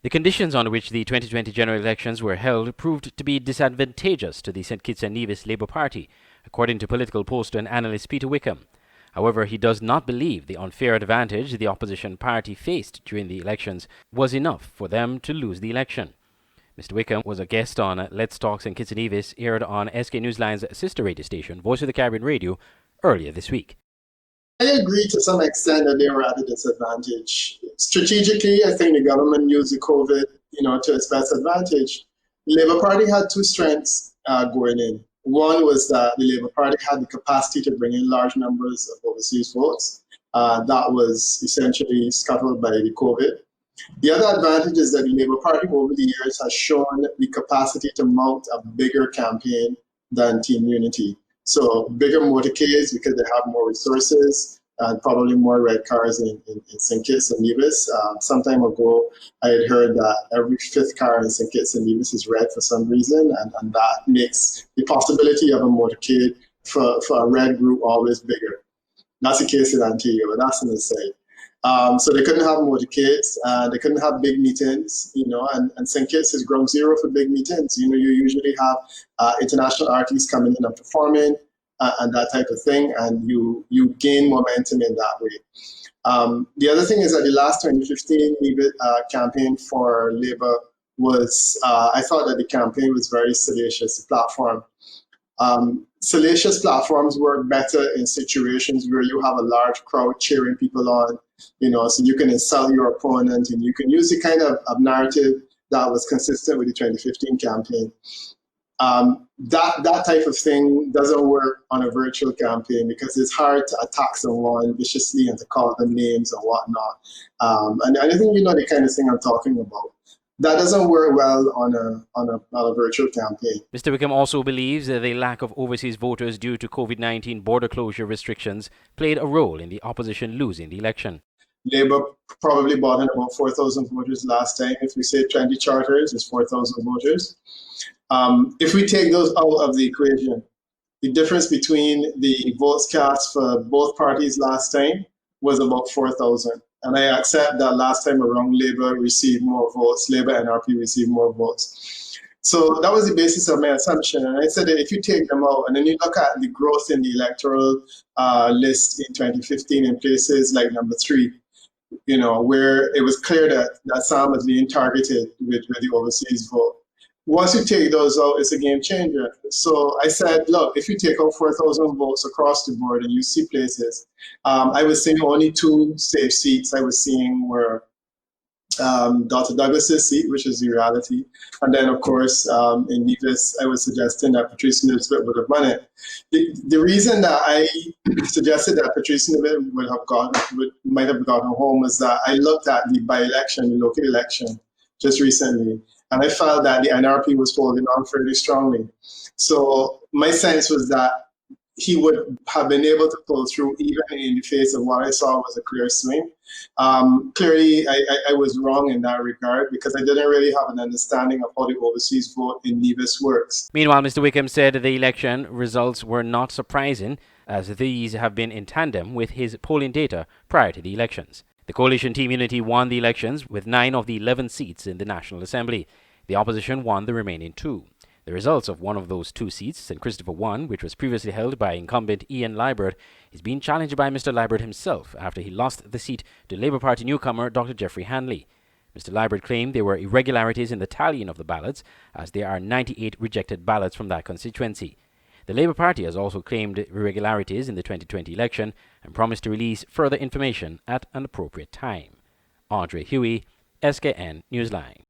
The conditions on which the 2020 general elections were held proved to be disadvantageous to the St. Kitts and Nevis Labour Party, according to political poster and analyst Peter Wickham. However, he does not believe the unfair advantage the opposition party faced during the elections was enough for them to lose the election. Mr. Wickham was a guest on Let's Talk St. Kitts and Nevis, aired on SK Newsline's sister radio station, Voice of the Caribbean Radio, earlier this week. I agree to some extent that they were at a disadvantage. Strategically, I think the government used the COVID, to its best advantage. The Labour Party had two strengths going in. One was that the Labour Party had the capacity to bring in large numbers of overseas votes. That was essentially scuttled by the COVID. The other advantage is that the Labour Party over the years has shown the capacity to mount a bigger campaign than Team Unity. So bigger motorcades because they have more resources and probably more red cars in St. Kitts and Nevis. Some time ago, I had heard that every fifth car in St. Kitts and Nevis is red for some reason, and that makes the possibility of a motorcade for a red group always bigger. That's the case in Antigua, but that's an aside. So they couldn't have motorcades, they couldn't have big meetings, and St. Kitts is ground zero for big meetings. You usually have international artists coming in and performing and that type of thing, and you gain momentum in that way. The other thing is that the last 2015 campaign for Labour was, I thought that the campaign was very salacious, the platform. Salacious platforms work better in situations where you have a large crowd cheering people on, so you can insult your opponent and you can use the kind of narrative that was consistent with the 2015 campaign. That type of thing doesn't work on a virtual campaign because it's hard to attack someone viciously and to call them names and whatnot. And I think the kind of thing I'm talking about. That doesn't work well on a virtual campaign. Mr. Wickham also believes that the lack of overseas voters due to COVID-19 border closure restrictions played a role in the opposition losing the election. Labour probably brought in about 4,000 voters last time. If we say 20 charters, it's 4,000 voters. If we take those out of the equation, the difference between the votes cast for both parties last time was about 4,000. And I accept that last time around, Labour received more votes, Labour and NRP received more votes. So that was the basis of my assumption. And I said that if you take them out and then you look at the growth in the electoral list in 2015 in places like number 3, where it was clear that Sam was being targeted with the overseas vote. Once you take those out, it's a game changer. So I said, look, if you take out 4,000 votes across the board and you see places, I was seeing only 2 safe seats I was seeing were Dr. Douglas's seat, which is the reality. And then, of course, in Nevis, I was suggesting that Patrice Nivisbet would have won it. The reason that I suggested that Patrice Nivisbet might have gotten home was that I looked at the by-election, the local election, just recently, and I felt that the NRP was holding on fairly strongly. So my sense was that he would have been able to pull through even in the face of what I saw was a clear swing. Clearly, I was wrong in that regard because I didn't really have an understanding of how the overseas vote in Nevis works. Meanwhile, Mr. Wickham said the election results were not surprising, as these have been in tandem with his polling data prior to the elections. The coalition Team Unity won the elections with 9 of the 11 seats in the National Assembly. The opposition won the remaining 2. The results of one of those 2 seats, St. Christopher 1, which was previously held by incumbent Ian Liburd, is being challenged by Mr. Liburd himself after he lost the seat to Labour Party newcomer Dr. Jeffrey Hanley. Mr. Liburd claimed there were irregularities in the tallying of the ballots, as there are 98 rejected ballots from that constituency. The Labour Party has also claimed irregularities in the 2020 election and promised to release further information at an appropriate time. Andre Huey, SKN Newsline.